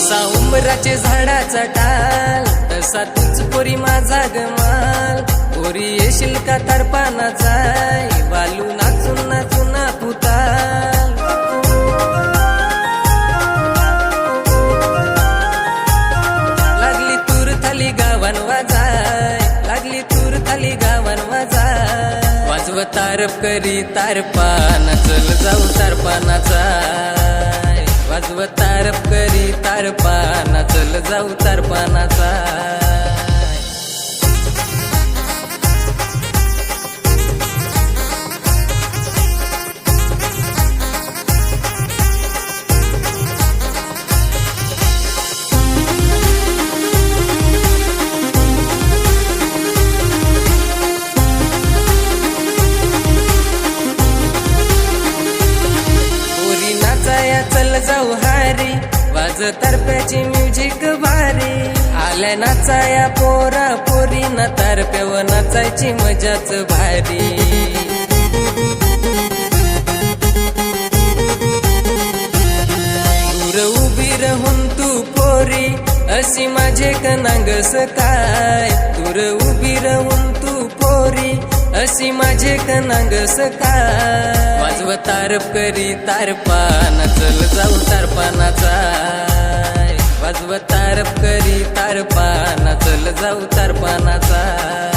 जसा उंबराचे झाडाचा टाल तसा तूच पोरी माझा गमाल पोरी येशील का तरपाना जाय बालू नाचून नाचून पुताल लागली तूर थाली गावन वाजाय लागली तूर थाली गावन वाजाय वाजव तारप करी तारपाना चल जाऊ तारपानाचा वाजव तारप करी तारपाना चल जाऊ तारपानाचा चल जाऊ हारी वाज तारप्याची म्युझिक भारी आल्या नाचाया पोरा पोरी ना तारप्यावर नाचायची मजाच भारी दूर उभी राहून तू पोरी अशी माझे कनांगस काय दूर उभी राहून तू पोरी अशी माझे कनांगस काय वाजव तारप करी तारपाना चल जाऊ तारपानाचा वाजव तारप करी तारपाना चल जाऊ तारपानाचा